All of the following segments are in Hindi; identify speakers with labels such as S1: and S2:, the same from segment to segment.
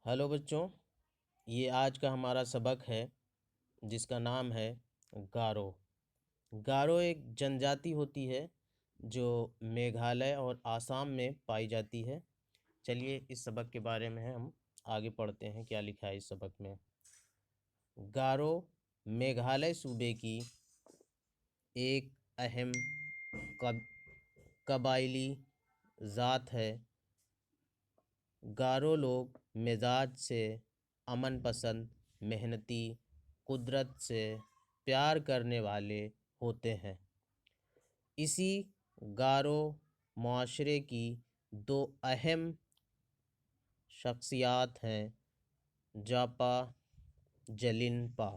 S1: हेलो बच्चों, ये आज का हमारा सबक है जिसका नाम है गारो। गारो एक जनजाति होती है जो मेघालय और आसाम में पाई जाती है। चलिए इस सबक के बारे में हम आगे पढ़ते हैं, क्या लिखा है इस सबक में। गारो मेघालय सूबे की एक अहम कब कबायली ज़ात है। गारो लोग मिजाज से अमन पसंद, मेहनती, कुदरत से प्यार करने वाले होते हैं। इसी गारो मुआशरे की दो अहम शख्सियात हैं, जापा जलिनपा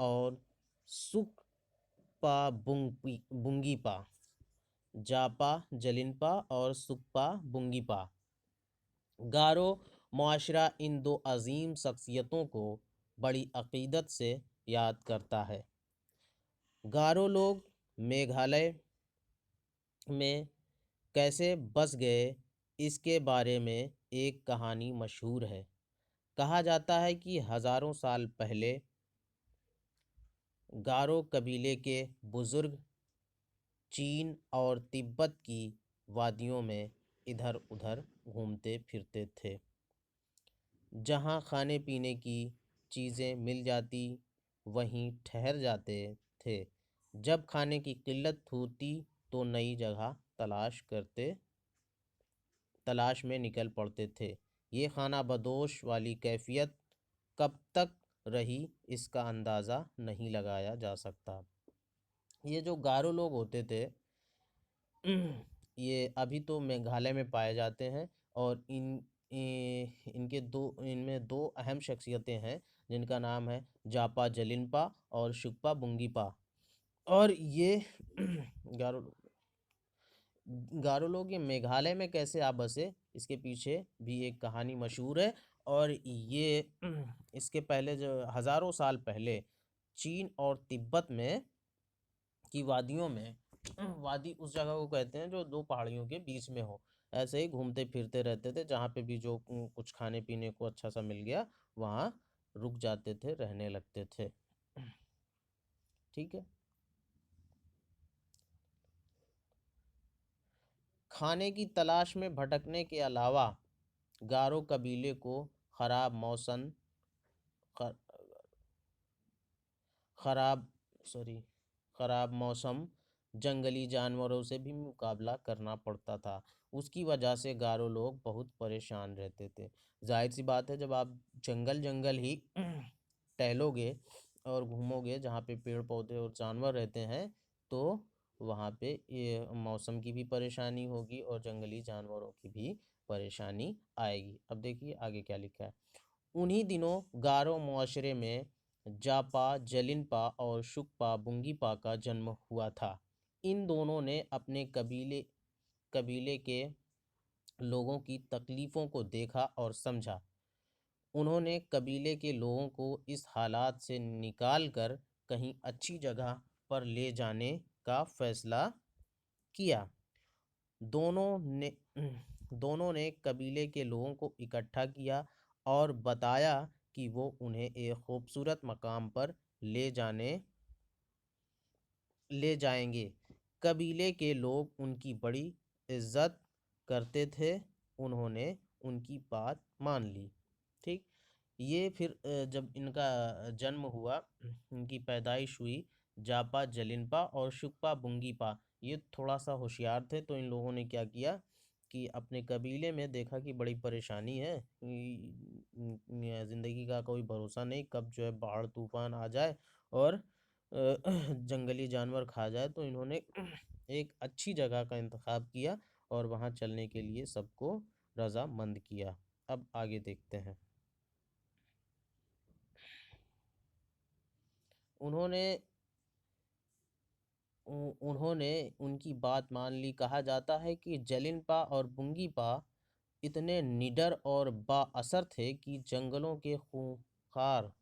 S1: और सुकपा बुंगीपा। जापा जलिनपा और सुकपा बुंगीपा। गारो मुआशरा इन दो अजीम शख्सियतों को बड़ी अकीदत से याद करता है। गारो लोग मेघालय में कैसे बस गए, इसके बारे में एक कहानी मशहूर है। कहा जाता है कि हज़ारों साल पहले गारो कबीले के बुज़ुर्ग चीन और तिब्बत की वादियों में इधर उधर घूमते फिरते थे। जहाँ खाने पीने की चीज़ें मिल जाती वहीं ठहर जाते थे। जब खाने की किल्लत होती तो नई जगह तलाश में निकल पड़ते थे। ये खाना बदोश वाली कैफियत कब तक रही, इसका अंदाज़ा नहीं लगाया जा सकता। ये जो गारो लोग होते थे ये अभी तो मेघालय में पाए जाते हैं और इनमें दो अहम शख्सियतें हैं जिनका नाम है जापा जलिनपा और शुकपा बुंगीपा। और ये गारो गारो लोग ये मेघालय में कैसे आ बसे, इसके पीछे भी एक कहानी मशहूर है। और ये इसके पहले जो हज़ारों साल पहले चीन और तिब्बत में की वादियों में वादी उस जगह को कहते हैं जो दो पहाड़ियों के बीच में हो। ऐसे ही घूमते फिरते रहते थे, जहाँ पे भी जो कुछ खाने पीने को अच्छा सा मिल गया वहाँ रुक जाते थे, रहने लगते थे। ठीक है। खाने की तलाश में भटकने के अलावा गारो कबीले को खराब मौसम ख- खराब सॉरी खराब मौसम, जंगली जानवरों से भी मुकाबला करना पड़ता था। उसकी वजह से गारो लोग बहुत परेशान रहते थे। जाहिर सी बात है, जब आप जंगल जंगल ही टहलोगे और घूमोगे जहाँ पे पेड़ पौधे और जानवर रहते हैं, तो वहाँ पे ये मौसम की भी परेशानी होगी और जंगली जानवरों की भी परेशानी आएगी। अब देखिए आगे क्या लिखा है। उन्हीं दिनों गारो मुआशरे में जापा जलिनपा और शुकपा बुंगीपा का जन्म हुआ था। इन दोनों ने अपने कबीले के लोगों की तकलीफ़ों को देखा और समझा। उन्होंने कबीले के लोगों को इस हालात से निकाल कर कहीं अच्छी जगह पर ले जाने का फैसला किया। दोनों ने दोनों ने कबीले के लोगों को इकट्ठा किया और बताया कि वो उन्हें एक खूबसूरत मकाम पर ले जाएंगे। कबीले के लोग उनकी बड़ी इज्जत करते थे। उन्होंने उनकी बात मान ली। ठीक। ये फिर जब इनका जन्म हुआ, इनकी पैदाइश हुई, जापा जलिनपा और शुकपा बुंगीपा ये थोड़ा सा होशियार थे। तो इन लोगों ने क्या किया कि अपने कबीले में देखा कि बड़ी परेशानी है, ज़िंदगी का कोई भरोसा नहीं, कब जो है बाढ़ तूफान आ जाए और जंगली जानवर खा जाए। तो इन्होंने एक अच्छी जगह का इंतखाब किया और वहाँ चलने के लिए सबको रज़ामंद किया। अब आगे देखते हैं। उन्होंने उन्होंने उनकी बात मान ली। कहा जाता है कि जलिनपा और बुंगीपा इतने निडर और बाअसर थे कि जंगलों के खूंखार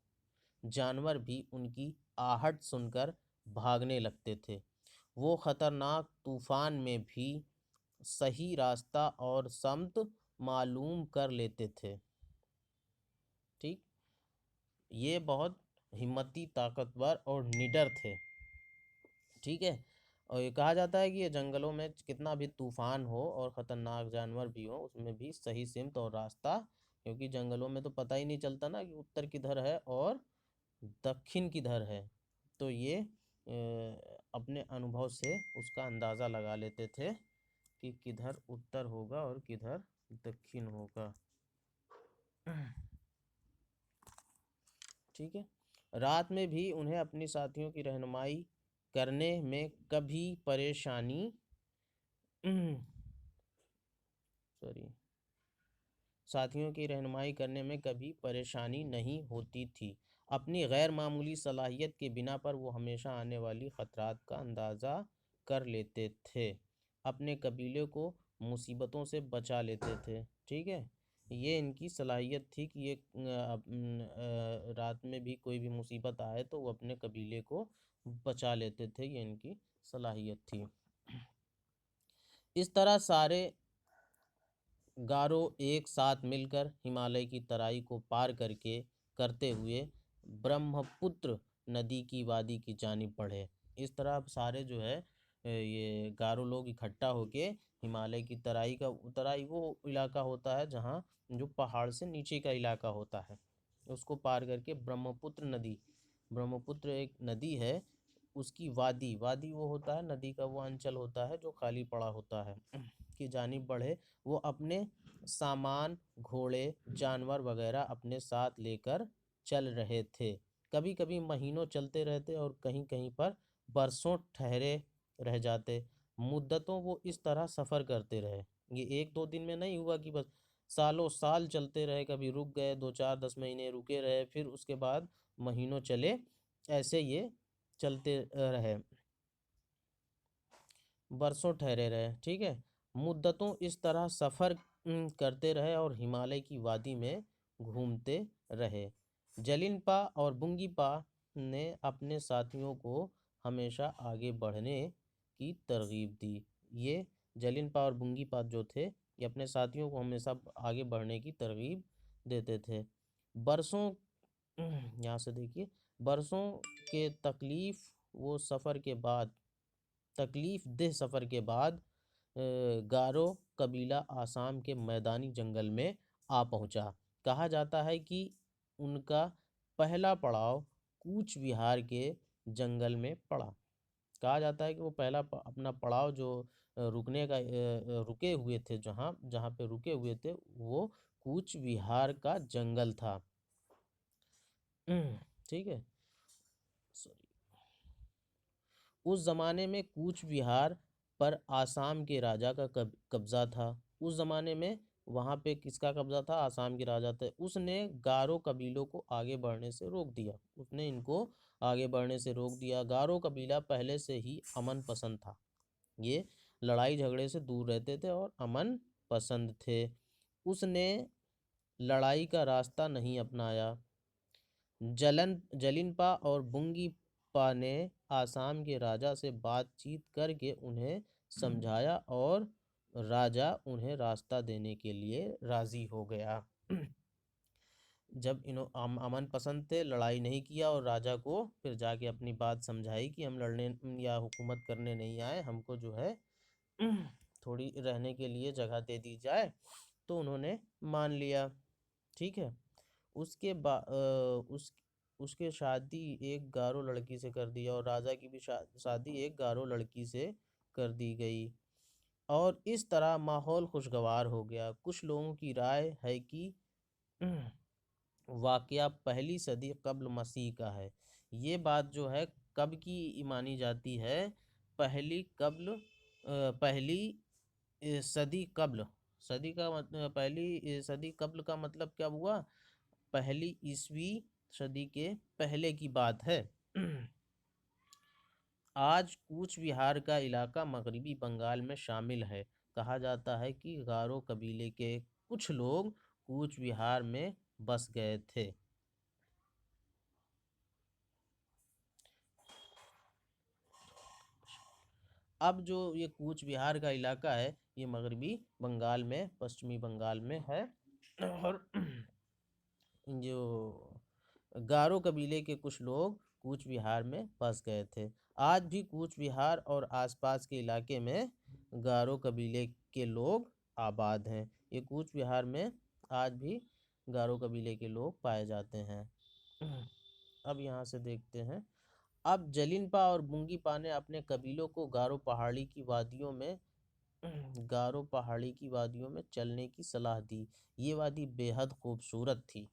S1: जानवर भी उनकी आहट सुनकर भागने लगते थे। वो खतरनाक तूफान में भी सही रास्ता और समत मालूम कर लेते थे। ठीक, ये बहुत हिम्मती, ताकतवर और निडर थे। ठीक है। और ये कहा जाता है कि ये जंगलों में कितना भी तूफान हो और खतरनाक जानवर भी हो, उसमें भी सही सिमत और रास्ता, क्योंकि जंगलों में तो पता ही नहीं चलता ना कि उत्तर किधर है और दक्षिण किधर है। तो ये अपने अनुभव से उसका अंदाज़ा लगा लेते थे कि किधर उत्तर होगा और किधर दक्षिण होगा। ठीक है। रात में भी उन्हें अपनी साथियों की रहनुमाई करने में कभी परेशानी सॉरी साथियों की रहनुमाई करने में कभी परेशानी नहीं होती थी। अपनी गैर मामूली सलाहियत के बिना पर वो हमेशा आने वाली खतरात का अंदाज़ा कर लेते थे, अपने कबीले को मुसीबतों से बचा लेते थे। ठीक है। ये इनकी सलाहियत थी कि ये रात में भी कोई भी मुसीबत आए तो वो अपने कबीले को बचा लेते थे, ये इनकी सलाहियत थी। इस तरह सारे गारो एक साथ मिलकर हिमालय की तराई को पार करते हुए ब्रह्मपुत्र नदी की वादी की जानिब बढ़े। इस तरह सारे जो है ये गारो लोग इकट्ठा होके हिमालय की तराई वो इलाका होता है जहाँ जो पहाड़ से नीचे का इलाका होता है, उसको पार करके ब्रह्मपुत्र एक नदी है, उसकी वादी वादी वो होता है नदी का वो अंचल होता है जो खाली पड़ा होता है की जानिब बढ़े। वो अपने सामान, घोड़े, जानवर वगैरह अपने साथ लेकर चल रहे थे। कभी कभी महीनों चलते रहते और कहीं कहीं पर बरसों ठहरे रह जाते। मुद्दतों वो इस तरह सफ़र करते रहे। ये एक दो दिन में नहीं हुआ कि बस सालों साल चलते रहे, कभी रुक गए, 2 4 10 महीने रुके रहे, फिर उसके बाद महीनों चले, ऐसे ये चलते रहे, बरसों ठहरे रहे। ठीक है। मुद्दतों इस तरह सफ़र करते रहे और हिमालय की वादी में घूमते रहे। जलिनपा और बुंगीपा ने अपने साथियों को हमेशा आगे बढ़ने की तरगीब दी। ये जलिनपा और बुंगीपा जो थे, ये अपने साथियों को हमेशा आगे बढ़ने की तरगीब देते थे। बरसों यहाँ से देखिए, बरसों के तकलीफ देह सफ़र के बाद गारो कबीला आसाम के मैदानी जंगल में आ पहुंचा। कहा जाता है कि उनका पहला पड़ाव कूच विहार के जंगल में पड़ा। कहा जाता है कि वो पहला अपना पड़ाव जो रुके हुए थे, जहाँ जहाँ पे रुके हुए थे वो कूच विहार का जंगल था। ठीक है। सॉरी, उस ज़माने में कूच विहार पर आसाम के राजा का कब्ज़ा था। उस ज़माने में वहाँ पे किसका कब्ज़ा था? आसाम के राजा थे। उसने गारो कबीलों को आगे बढ़ने से रोक दिया। उसने इनको आगे बढ़ने से रोक दिया। गारो कबीला पहले से ही अमन पसंद था। ये लड़ाई झगड़े से दूर रहते थे और अमन पसंद थे। उसने लड़ाई का रास्ता नहीं अपनाया। जलिनपा और बुंगीपा ने आसाम के राजा से बातचीत करके उन्हें समझाया और राजा उन्हें रास्ता देने के लिए राज़ी हो गया। जब अमन पसंद थे, लड़ाई नहीं किया और राजा को फिर जाके अपनी बात समझाई कि हम लड़ने या हुकूमत करने नहीं आए, हमको जो है थोड़ी रहने के लिए जगह दे दी जाए, तो उन्होंने मान लिया। ठीक है। उसके उसके शादी एक गारो लड़की से कर दिया और राजा की भी शादी एक गारो लड़की से कर दी गई और इस तरह माहौल खुशगवार हो गया। कुछ लोगों की राय है कि वाकया पहली सदी कब्ल मसीह का है। ये बात जो है कब की मानी जाती है? पहली पहली सदी कब्ल का मतलब क्या हुआ? पहली ईसवी सदी के पहले की बात है। आज कूच विहार का इलाका मगरबी बंगाल में शामिल है। कहा जाता है कि गारो कबीले के कुछ लोग कूच विहार में बस गए थे। अब जो ये कूच विहार का इलाका है, ये मगरबी बंगाल में, पश्चिमी बंगाल में है और जो गारो कबीले के कुछ लोग कूच बिहार में बस गए थे। आज भी कूच बिहार और आसपास के इलाके में गारो कबीले के लोग आबाद हैं। ये कूच बिहार में आज भी गारो कबीले के लोग पाए जाते हैं। अब यहाँ से देखते हैं। अब जलिनपा और बुंगीपा ने अपने कबीलों को गारो पहाड़ी की वादियों में चलने की सलाह दी। ये वादी बेहद खूबसूरत थी।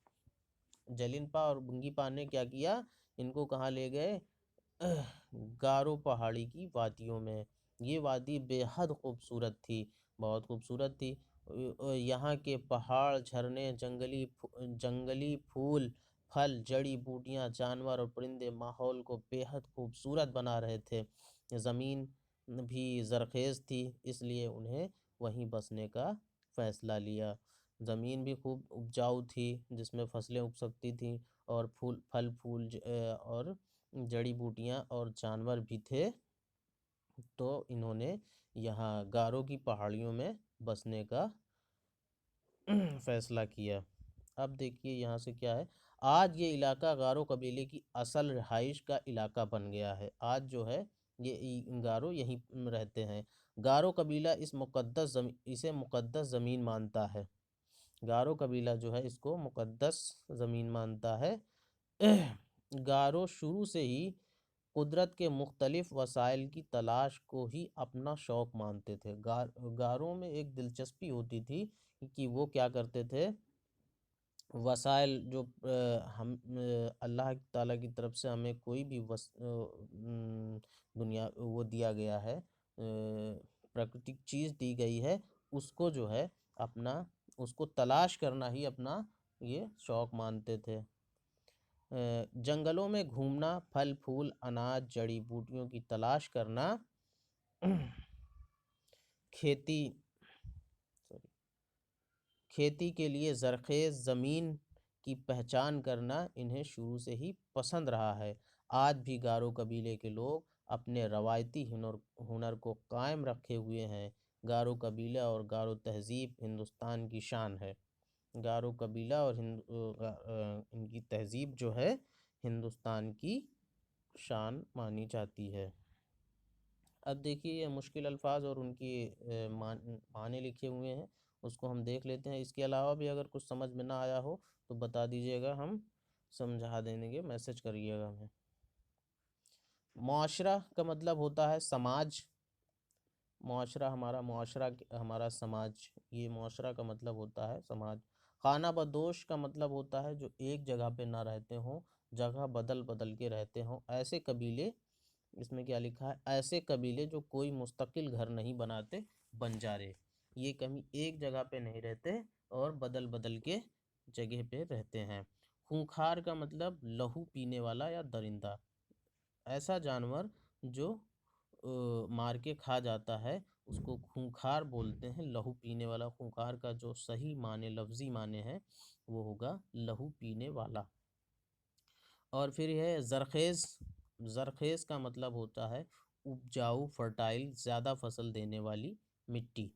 S1: जलिनपा और बुंगीपा ने क्या किया, इनको कहाँ ले गए, गारो पहाड़ी की वादियों में। ये वादी बेहद खूबसूरत थी, बहुत खूबसूरत थी। यहाँ के पहाड़, झरने, जंगली फूल, फल, जड़ी बूटियाँ, जानवर और परिंदे माहौल को बेहद खूबसूरत बना रहे थे। ज़मीन भी ज़रख़ेज़ थी, इसलिए उन्हें वहीं बसने का फ़ैसला लिया। ज़मीन भी खूब उपजाऊ थी, जिसमें फसलें उग सकती थीं, और फल फूल और जड़ी बूटियाँ और जानवर भी थे। तो इन्होंने यहाँ गारो की पहाड़ियों में बसने का फैसला किया। अब देखिए यहाँ से क्या है। आज ये इलाका गारो कबीले की असल रिहाइश का इलाका बन गया है। आज जो है ये गारो यहीं रहते हैं। गारो कबीला इसे मुक़द्दस ज़मीन मानता है। गारो कबीला जो है इसको मुक़द्दस ज़मीन मानता है। गारो शुरू से ही कुदरत के मुख्तलिफ वसाइल की तलाश को ही अपना शौक़ मानते थे। गारों में एक दिलचस्पी होती थी कि वो क्या करते थे, वसाइल जो अल्लाह ताला की तरफ से हमें कोई भी दुनिया वो दिया गया है, प्राकृतिक चीज़ दी गई है, उसको जो है अपना उसको तलाश करना ही अपना ये शौक़ मानते थे। जंगलों में घूमना, फल फूल, अनाज, जड़ी बूटियों की तलाश करना, खेती खेती के लिए ज़रख़ेज़ ज़मीन की पहचान करना इन्हें शुरू से ही पसंद रहा है। आज भी गारो कबीले के लोग अपने रवायती हुनर को कायम रखे हुए हैं। गारो कबीला और गारो तहज़ीब हिंदुस्तान की शान है। गारो कबीला और इनकी तहज़ीब जो है हिंदुस्तान की शान मानी जाती है। अब देखिए ये मुश्किल अल्फाज और उनकी माने लिखे हुए हैं, उसको हम देख लेते हैं। इसके अलावा भी अगर कुछ समझ में ना आया हो तो बता दीजिएगा, हम समझा देंगे, मैसेज करिएगा हमें। मुआशरा का मतलब होता है समाज। मुआशरा हमारा समाज, ये मुआशरा का मतलब होता है समाज। खाना बदोश का मतलब होता है जो एक जगह पे ना रहते हों, जगह बदल बदल के रहते हों, ऐसे कबीले। इसमें क्या लिखा है, ऐसे कबीले जो कोई मुस्तकिल घर नहीं बनाते, बंजारे। ये कहीं एक जगह पे नहीं रहते और बदल बदल के जगह पे रहते हैं। खूंखार का मतलब लहू पीने वाला या दरिंदा, ऐसा जानवर जो मार के खा जाता है उसको खूंखार बोलते हैं। लहू पीने वाला, खूंखार का जो सही माने, लफ्ज़ी माने हैं, वो होगा लहू पीने वाला। और फिर है ज़रख़ेज़। ज़रख़ेज़ का मतलब होता है उपजाऊ, फर्टाइल, ज़्यादा फसल देने वाली मिट्टी।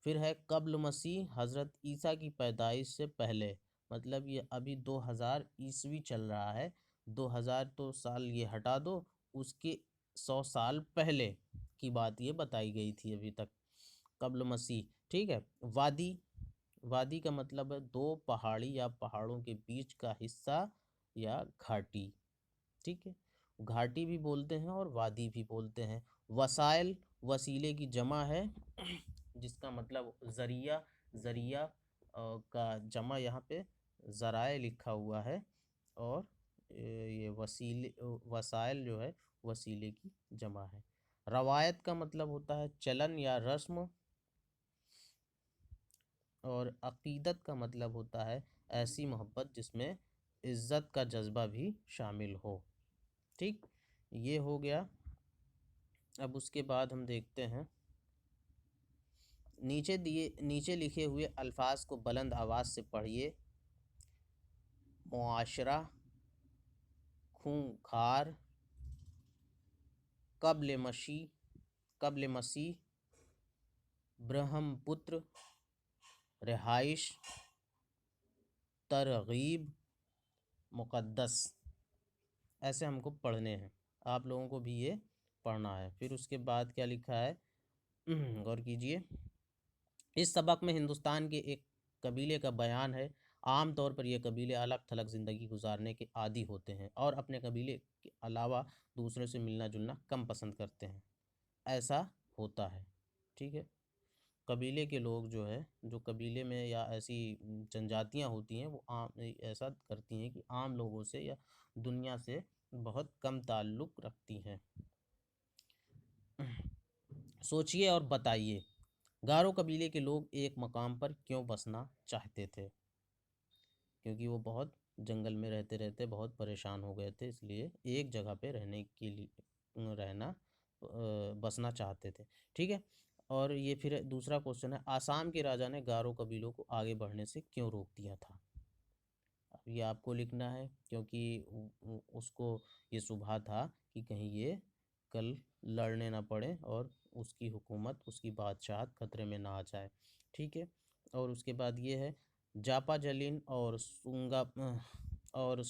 S1: फिर है क़ब्ल मसीह, हज़रत ईसा की पैदाइश से पहले, मतलब ये अभी 2000 ईस्वी चल रहा है। 2000 तो साल ये हटा दो, उसके 100 साल पहले की बात ये बताई गई थी अभी तक, क़ब्ल मसीह। ठीक है। वादी, वादी का मतलब है दो पहाड़ी या पहाड़ों के बीच का हिस्सा या घाटी। ठीक है, घाटी भी बोलते हैं और वादी भी बोलते हैं। वसाइल, वसीले की जमा है, जिसका मतलब ज़रिया। ज़रिया का जमा यहाँ पे ज़राए लिखा हुआ है, और ये वसाइल जो है वसीले की जमा है। रवायत का मतलब होता है चलन या रस्म, और अक़ीदत का मतलब होता है ऐसी मोहब्बत जिसमें इज़्ज़त का जज्बा भी शामिल हो। ठीक, ये हो गया। अब उसके बाद हम देखते हैं, नीचे लिखे हुए अल्फाज को बुलंद आवाज़ से पढ़िए। मुआशरा, खूंखार, क़ब्ल मसीह, ब्रह्मपुत्र, रिहाइश, तरगीब मुक़द्दस, ऐसे हमको पढ़ने हैं, आप लोगों को भी ये पढ़ना है। फिर उसके बाद क्या लिखा है, गौर कीजिए। इस सबक में हिंदुस्तान के एक कबीले का बयान है। आम तौर पर ये कबीले अलग थलग ज़िंदगी गुजारने के आदी होते हैं और अपने कबीले के अलावा दूसरों से मिलना जुलना कम पसंद करते हैं। ऐसा होता है, ठीक है। कबीले के लोग जो है, जो कबीले में या ऐसी जनजातियां होती हैं, वो आम ऐसा करती हैं कि आम लोगों से या दुनिया से बहुत कम ताल्लुक़ रखती हैं। सोचिए और बताइए, गारो कबीले के लोग एक मकाम पर क्यों बसना चाहते थे? क्योंकि वो बहुत जंगल में रहते रहते बहुत परेशान हो गए थे, इसलिए एक जगह पे रहने के लिए बसना चाहते थे, ठीक है। और ये फिर दूसरा क्वेश्चन है, आसाम के राजा ने गारो कबीलों को आगे बढ़ने से क्यों रोक दिया था? अब ये आपको लिखना है, क्योंकि उसको ये शुबा था कि कहीं ये कल लड़ने ना पड़े और उसकी हुकूमत, उसकी बादशाहत खतरे में ना आ जाए, ठीक है। और उसके बाद ये है, जापा जलीन और और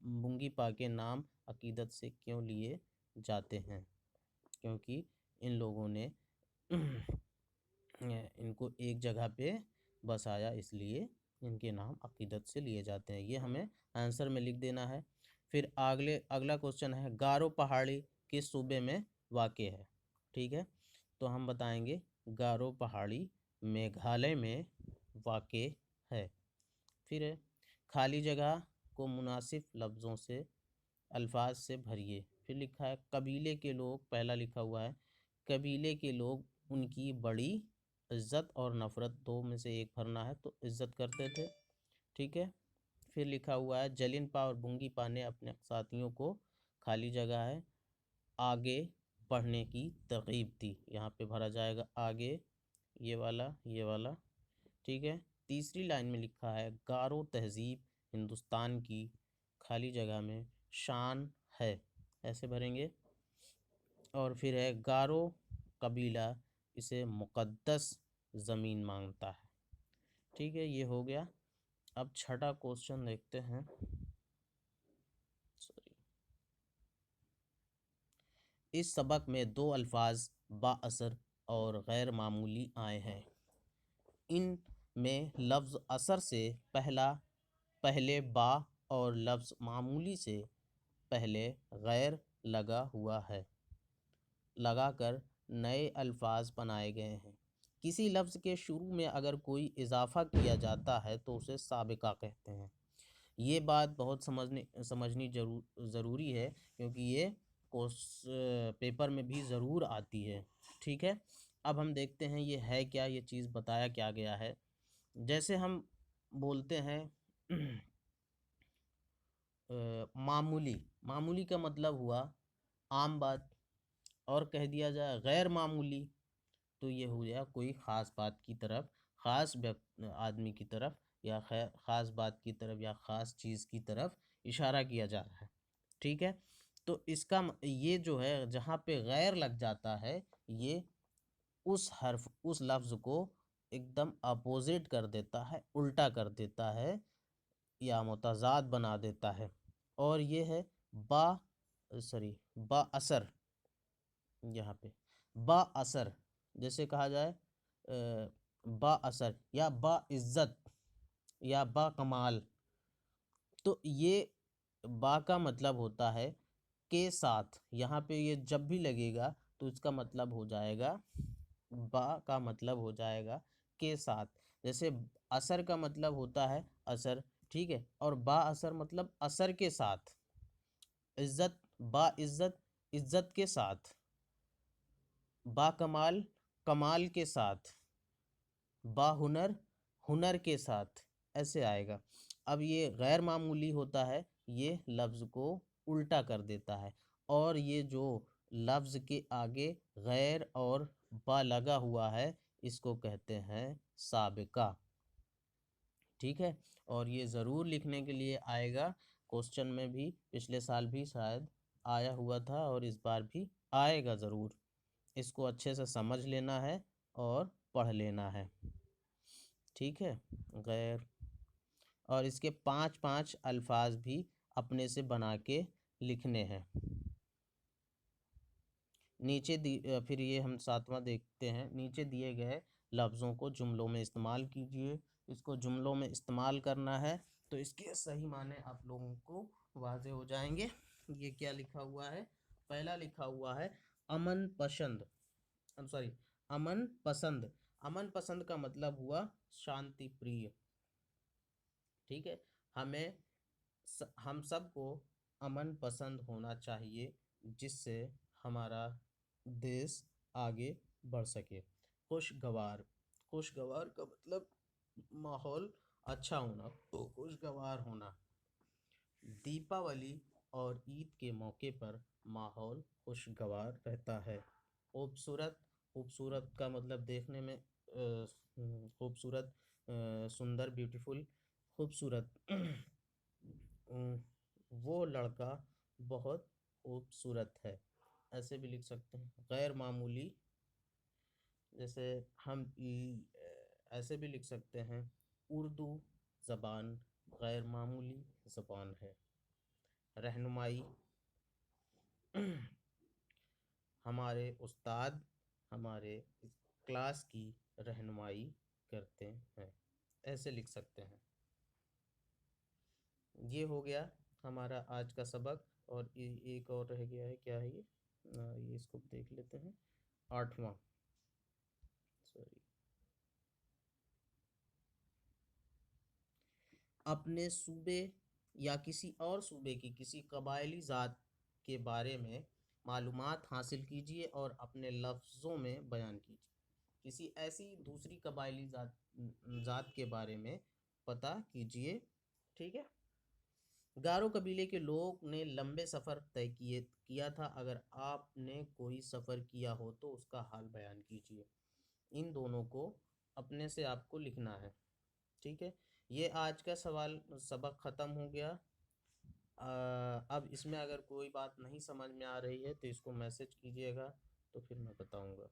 S1: बुंगी पा के नाम अकीदत से क्यों लिए जाते हैं? क्योंकि इन लोगों ने इनको एक जगह पे बसाया, इसलिए इनके नाम अकीदत से लिए जाते हैं। ये हमें आंसर में लिख देना है। फिर अगला क्वेश्चन है, गारो पहाड़ी किस सूबे में वाक़ है? ठीक है, तो हम बताएंगे गारो पहाड़ी मेघालय में वाक़ है। फिर है, खाली जगह को मुनासिब लफ्ज़ों से अल्फाज से भरिए। फिर लिखा है, कबीले के लोग, पहला लिखा हुआ है, कबीले के लोग उनकी बड़ी इज़्ज़त और नफ़रत, दो में से एक भरना है, तो इज़्ज़त करते थे, ठीक है। फिर लिखा हुआ है, जलिनपा और बुंगीपा ने अपने साथियों को, खाली जगह है, आगे बढ़ने की तरगीब दी। यहाँ पे भरा जाएगा आगे, ये वाला, ठीक है। तीसरी लाइन में लिखा है, गारो तहज़ीब हिंदुस्तान की, खाली जगह में, शान है, ऐसे भरेंगे। और फिर है, गारो कबीला इसे मुक़द्दस ज़मीन मांगता है, ठीक है। ये हो गया। अब छठा क्वेश्चन देखते हैं। सॉरी, इस सबक में दो अल्फाज बाअसर और गैर मामूली आए हैं। इन में लफ्ज़ असर से पहले बा और लफ्ज़ मामूली से पहले गैर लगा हुआ है, लगाकर नए अल्फाज बनाए गए हैं। किसी लफ्ज़ के शुरू में अगर कोई इजाफ़ा किया जाता है तो उसे साबिका कहते हैं। ये बात बहुत समझनी ज़रूरी है, क्योंकि ये पेपर में भी ज़रूर आती है, ठीक है। अब हम देखते हैं ये है क्या, ये चीज़ बताया क्या गया है। जैसे हम बोलते हैं मामूली, मामूली का मतलब हुआ आम बात, और कह दिया जाए गैर मामूली, तो ये हो गया कोई ख़ास बात की तरफ, ख़ास आदमी की तरफ, या ख़ास बात की तरफ, या ख़ास चीज़ की तरफ इशारा किया जा रहा है, ठीक है। तो इसका ये जो है, जहाँ पे गैर लग जाता है, ये उस लफ्ज़ को एकदम अपोजिट कर देता है, उल्टा कर देता है, या मुतज़ाद बना देता है। और ये है बा बा असर, यहाँ पे बा असर, जैसे कहा जाए बा असर या बा इज़्ज़त या बा कमाल, तो ये बा का मतलब होता है के साथ। यहाँ पे ये जब भी लगेगा तो इसका मतलब हो जाएगा, बा का मतलब हो जाएगा के साथ। जैसे असर का मतलब होता है असर, ठीक है, और बा असर मतलब असर के साथ। इज़्ज़त, बा इज़्ज़त, इज़्ज़त के साथ। बा कमाल, कमाल के साथ। बा हुनर, हुनर के साथ, ऐसे आएगा। अब ये गैर मामूली होता है, ये लफ्ज़ को उल्टा कर देता है, और ये जो लफ्ज़ के आगे गैर और बा लगा हुआ है, इसको कहते हैं साबिका, ठीक है। और ये ज़रूर लिखने के लिए आएगा, क्वेश्चन में भी, पिछले साल भी शायद आया हुआ था और इस बार भी आएगा ज़रूर। इसको अच्छे से समझ लेना है और पढ़ लेना है, ठीक है। गैर, और इसके 5-5 अल्फाज भी अपने से बना के लिखने हैं। फिर ये हम सातवां देखते हैं, नीचे दिए गए लफ्ज़ों को जुमलों में इस्तेमाल कीजिए। इसको जुमलों में इस्तेमाल करना है तो इसके सही माने आप लोगों को वाज़े हो जाएंगे। ये क्या लिखा हुआ है? पहला लिखा हुआ है अमन पसंद, सॉरी, अमन पसंद। अमन पसंद का मतलब हुआ शांति प्रिय। ठीक है, हम सबको अमन पसंद होना चाहिए, जिससे हमारा देश आगे बढ़ सके। खुशगवार, खुशगवार का मतलब माहौल अच्छा होना, तो खुशगवार होना। दीपावली और ईद के मौके पर माहौल खुशगवार रहता है। खूबसूरत, खूबसूरत का मतलब देखने में खूबसूरत, सुंदर, ब्यूटीफुल, खूबसूरत। वो लड़का बहुत खूबसूरत है, ऐसे भी लिख सकते हैं। गैर मामूली, जैसे हम ऐसे भी लिख सकते हैं, उर्दू ज़बान गैर मामूली ज़बान है। रहनुमाई, हमारे उस्ताद हमारे क्लास की रहनुमाई करते हैं, ऐसे लिख सकते हैं। ये हो गया हमारा आज का सबक। और एक और रह गया है, क्या है ये? ये इसको देख लेते हैं, 8वां, सॉरी। अपने सूबे या किसी और सूबे की किसी कबायली ज़ात के बारे में मालूमात हासिल कीजिए और अपने लफ्ज़ों में बयान कीजिए। किसी ऐसी दूसरी कबायली ज़ात ज़ात के बारे में पता कीजिए। ठीक है। गारो कबीले के लोग ने लंबे सफ़र तय किया था। अगर आपने कोई सफ़र किया हो तो उसका हाल बयान कीजिए। इन दोनों को अपने से आपको लिखना है। ठीक है, ये आज का सबक ख़त्म हो गया। अब इसमें अगर कोई बात नहीं समझ में आ रही है तो इसको मैसेज कीजिएगा, तो फिर मैं बताऊंगा।